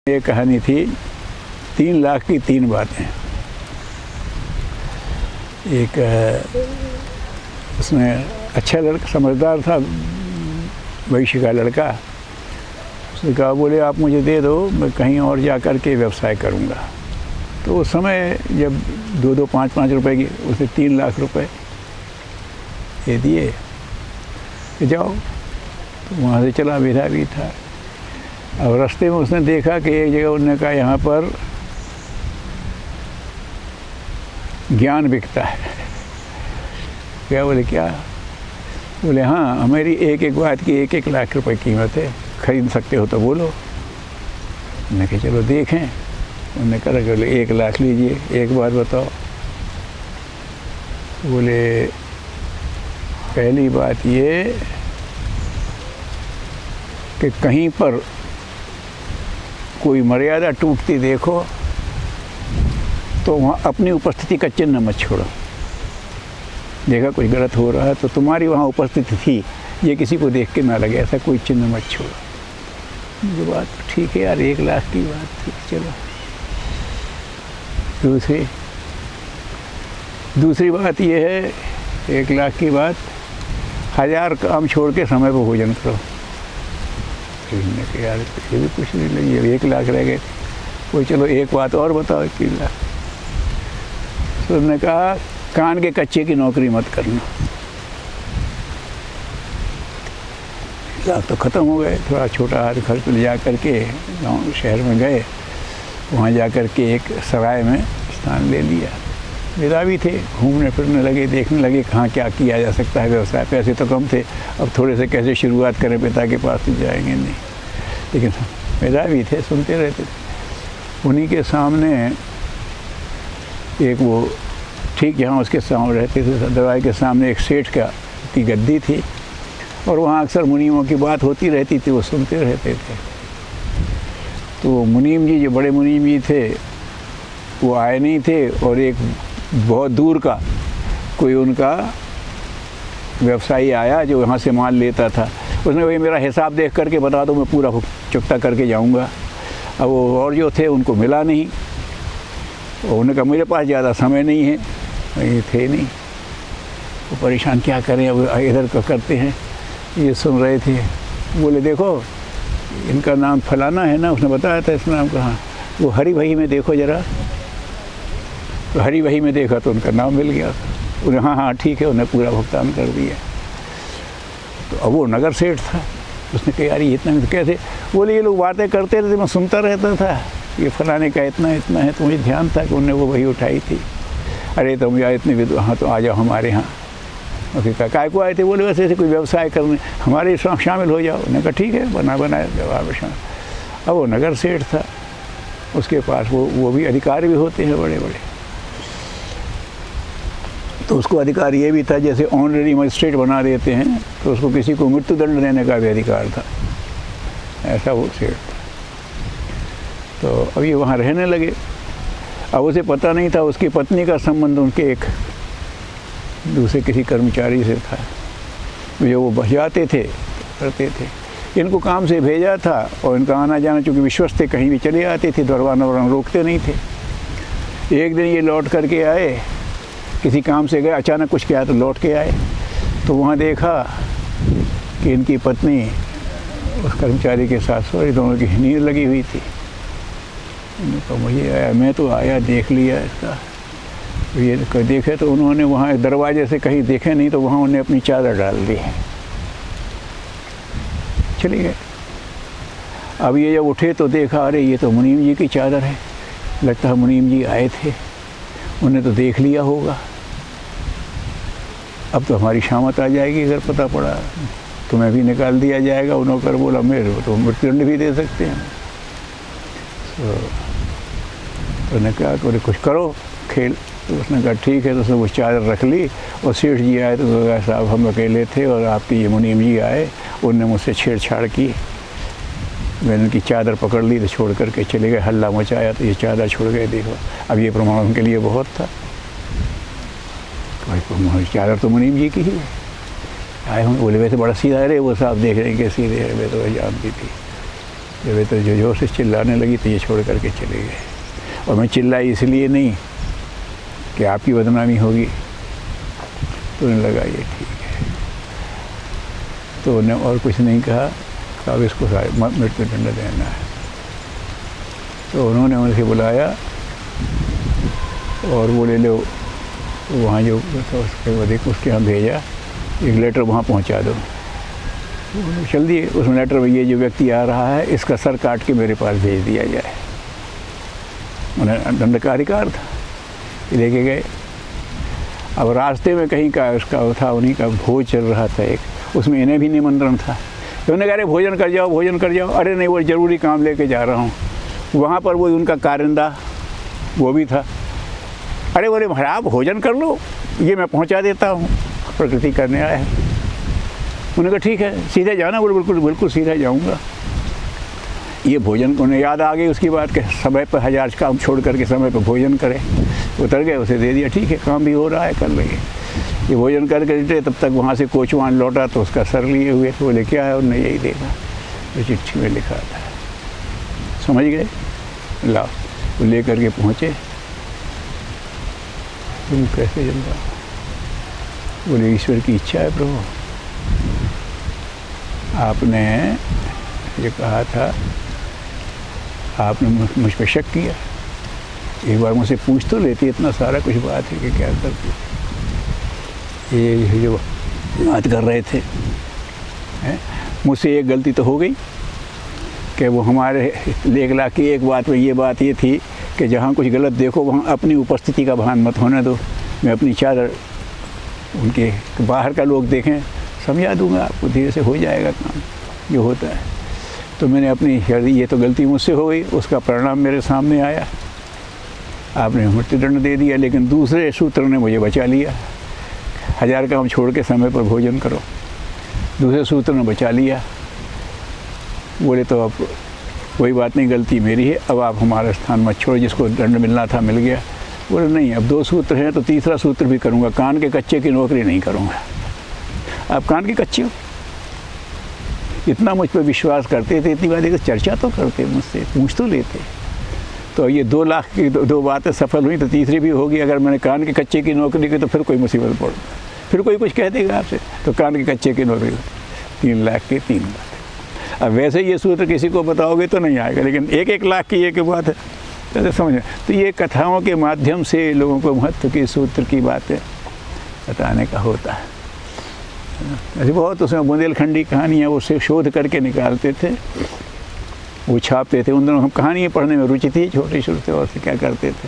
ये कहानी थी 3 लाख की 3 बातें। एक उसमें अच्छा लड़का, समझदार था, वैश्य का लड़का। उसने कहा, बोले आप मुझे दे दो, मैं कहीं और जा कर के व्यवसाय करूँगा। तो उस समय जब 2-2, 5-5 रुपए की, उसे 3 लाख रुपए दे दिए कि जाओ। तो वहाँ से चला, मेधा भी था। अब रास्ते में उसने देखा कि एक जगह उन्होंने कहा यहाँ पर ज्ञान बिकता है। क्या? बोले क्या? बोले हाँ, हमारी एक एक बात की 1-1 लाख रुपए कीमत है, खरीद सकते हो तो बोलो। मैंने कहा चलो देखें। उन्होंने कहा बोले 1 लाख लीजिए, एक बात बताओ। बोले पहली बात ये कि कहीं पर कोई मर्यादा टूटती देखो तो वहाँ अपनी उपस्थिति का चिन्ह मत छोड़ो। देखा कुछ गलत हो रहा है तो तुम्हारी वहाँ उपस्थिति थी, ये किसी को देख के ना लगे, ऐसा कोई चिन्ह मत छोड़ो। मुझे बात ठीक है यार, 1 लाख की बात थी, चलो। दूसरी बात ये है, 1 लाख की बात, 1000 काम छोड़ के समय पर भोजन करो। यार ये भी कुछ नहीं लगी, 1 लाख रह गए। वो चलो एक बात और बताओ, 3 लाख। तो उन्होंने कहा कान के कच्चे की नौकरी मत करना। लाख तो ख़त्म हो गए। थोड़ा छोटा हाथ खर्च ले जा कर के गाँव शहर में गए। वहाँ जा कर के एक सराय में स्थान ले लिया। मेधावी थे, घूमने फिरने लगे, देखने लगे कहाँ क्या किया जा सकता है व्यवसाय। पैसे तो कम थे, अब थोड़े से कैसे शुरुआत करें, पिता के पास तो जाएंगे नहीं। लेकिन मेधावी थे, सुनते रहते थे। उन्हीं के सामने एक वो ठीक जहाँ उसके सामने रहते थे, दरवाजे के सामने एक सेठ की गद्दी थी और वहाँ अक्सर मुनीमों की बात होती रहती थी, वो सुनते रहते थे। तो मुनीम जी, जो बड़े मुनीम जी थे, वो आए नहीं थे और एक बहुत दूर का कोई उनका व्यवसायी आया जो यहाँ से माल लेता था। उसने वही मेरा हिसाब देख करके बता दो, मैं पूरा चुकता करके जाऊँगा। अब वो और जो थे उनको मिला नहीं। उन्होंने कहा मेरे पास ज़्यादा समय नहीं है, ये थे नहीं। वो परेशान, क्या करें, अब इधर का करते हैं। ये सुन रहे थे। बोले देखो इनका नाम फलाना है ना, उसने बताया था इस नाम का। हाँ, वो हरी भाई में देखो ज़रा। तो हरी भाई में देखा तो उनका नाम मिल गया। उन्हें हाँ हाँ ठीक है, उन्हें पूरा भुगतान कर दिया। तो अब वो नगर सेठ था। उसने कहा यार ये इतना में तो कैसे? बोले ये लोग बातें करते रहते, मैं सुनता रहता था, ये फलाने का इतना इतना है। तो मुझे ध्यान था कि उन्होंने वो वही उठाई थी। अरे तुम यार इतने भी, हाँ तो आ जाओ हमारे यहाँ। उसने कहा काय को आए थे? बोले वैसे ऐसे कोई व्यवसाय करने, हमारे शामिल हो जाओ। उन्होंने कहा ठीक है, बनाया व्यवहार में शामिल। अब वो नगर सेठ था, उसके पास वो भी अधिकार भी होते हैं बड़े बड़े। तो उसको अधिकार ये भी था, जैसे ऑनरेरी मजिस्ट्रेट बना देते हैं तो उसको किसी को मृत्युदंड देने का भी अधिकार था। ऐसा वो सेठ था। तो अब ये वहाँ रहने लगे। अब उसे पता नहीं था उसकी पत्नी का संबंध उनके एक दूसरे किसी कर्मचारी से था, जो वो बजाते थे, करते थे। इनको काम से भेजा था और इनका आना जाना चूँकि विश्वस्त थे, कहीं भी चले आते थे, दरबार रोकते नहीं थे। एक दिन ये लौट करके आए, किसी काम से गए, अचानक कुछ किया तो लौट के आए। तो वहाँ देखा कि इनकी पत्नी उस कर्मचारी के साथ सोई, दोनों की नींद लगी हुई थी। तो मुझे आया, मैं तो आया, देख लिया इसका। तो ये देखे तो उन्होंने वहाँ दरवाजे से कहीं देखे नहीं, तो वहाँ उन्हें अपनी चादर डाल दी है, चले गए। अब ये जब उठे तो देखा, अरे ये तो मुनीम जी की चादर है। लगता है मुनीम जी आए थे, उन्हें तो देख लिया होगा। अब तो हमारी शामत आ जाएगी, अगर पता पड़ा तुम्हें भी निकाल दिया जाएगा। उन्होंने बोला मेरे तो मृत्युदंड भी दे सकते हैं। तो उन्होंने कहा कि कुछ करो खेल। तो उसने कहा ठीक है। तो उसने वो चादर रख ली और सेठ जी आए तो कहा साहब हम अकेले थे और आपके ये मुनीम जी आए, उनने मुझसे छेड़छाड़ की। मैंने उनकी चादर पकड़ ली तो छोड़ करके चले गए, हल्ला मचाया तो ये चादर छोड़ गए। देखो अब ये प्रमाण उनके लिए बहुत था। भाई चादर तो मुनीम जी की ही है। आए हम बोले वैसे बड़ा सीधा है रे वो साहब, देख रहे हैं कि सीधे है, मैं तो जानती थी। जब ये तो जोर से चिल्लाने लगी तो ये छोड़ करके चले गए। और मैं चिल्लाई इसलिए नहीं कि आपकी बदनामी होगी, तो उन्हें लगा ये ठीक है, तो उन्हें और कुछ नहीं कहा कि अब इसको मृत्युदंड देना है। तो उन्होंने उनसे बुलाया और बोले लो वहाँ जो उसके यहाँ भेजा, एक लेटर वहाँ पहुँचा दो। चल दिए। उस लेटर में ये जो व्यक्ति आ रहा है इसका सर काट के मेरे पास भेज दिया जाए। उन्हें दंड का अधिकार था, लेके गए। अब रास्ते में कहीं का उसका था, उन्हीं का भोज चल रहा था एक, उसमें इन्हें भी निमंत्रण था। तो उन्होंने कहा अरे भोजन कर जाओ, भोजन कर जाओ। अरे नहीं, वो ज़रूरी काम लेके जा रहा हूँ। वहाँ पर वो उनका कारिंदा वो भी था। अरे बोले महाराज आप भोजन कर लो, ये मैं पहुँचा देता हूँ, प्रकृति करने आया है। उन्होंने कहा ठीक है, सीधे जाना। बोले बिल्कुल बिल्कुल सीधे जाऊँगा। ये भोजन को उन्हें याद आ गई उसकी बात के, समय पर हजार काम छोड़ करके समय पर भोजन करें। उतर गए, उसे दे दिया, ठीक है काम भी हो रहा है, कर लेंगे। ये भोजन करके निकले, तब तक वहाँ से कोचवान लौटा तो उसका सर लिए हुए थे। बोले क्या है? उन्होंने यही देखा जो चिट्ठी में लिखा था। समझ गए? लाओ, वो ले करके पहुँचे। तुम कैसे जनता? बोले ईश्वर की इच्छा है प्रभु, आपने ये कहा था, आपने मुझ पर शक किया, एक बार मुझसे पूछ तो लेती, इतना सारा कुछ बात है कि क्या करती। ये जो बात कर रहे थे, मुझसे एक गलती तो हो गई कि वो हमारे लेख लाख की एक बात में ये बात ये थी कि जहाँ कुछ गलत देखो वहाँ अपनी उपस्थिति का भान मत होने दो। मैं अपनी चादर उनके बाहर का लोग देखें समझा दूंगा आपको, धीरे से हो जाएगा काम जो होता है। तो मैंने अपनी ये तो गलती मुझसे हो गई, उसका परिणाम मेरे सामने आया, आपने मृत्युदंड दे दिया। लेकिन दूसरे सूत्र ने मुझे बचा लिया, हजार काम छोड़ के समय पर भोजन करो। दूसरे सूत्र ने बचा लिया। बोले तो अब कोई बात नहीं, गलती मेरी है, अब आप हमारा स्थान मत छोड़ो, जिसको दंड मिलना था मिल गया। बोले नहीं, अब दो सूत्र हैं तो तीसरा सूत्र भी करूँगा, कान के कच्चे की नौकरी नहीं करूँगा। आप कान के कच्चे हो, इतना मुझ पर विश्वास करते थे, इतनी बात है कि चर्चा तो करते मुझसे, पूछ तो लेते। तो ये 2 लाख की दो बातें सफल हुई, तो तीसरी भी होगी। अगर मैंने कान के कच्चे की नौकरी की तो फिर कोई मुसीबत पड़, फिर कोई कुछ कह देगा आपसे, तो कान के कच्चे की नौकरी 3 लाख की 3 बात। अब वैसे ये सूत्र किसी को बताओगे तो नहीं आएगा, लेकिन 1-1 लाख की एक बात है, तो समझ। तो ये कथाओं के माध्यम से लोगों को महत्व के सूत्र की बातें बताने का होता है। ऐसे बहुत उसमें बुंदेलखंडी कहानियाँ वो से शोध करके निकालते थे, वो छापते थे। उन दिनों हम कहानियाँ पढ़ने में रुचि थी, छोटे छोटे, और से क्या करते थे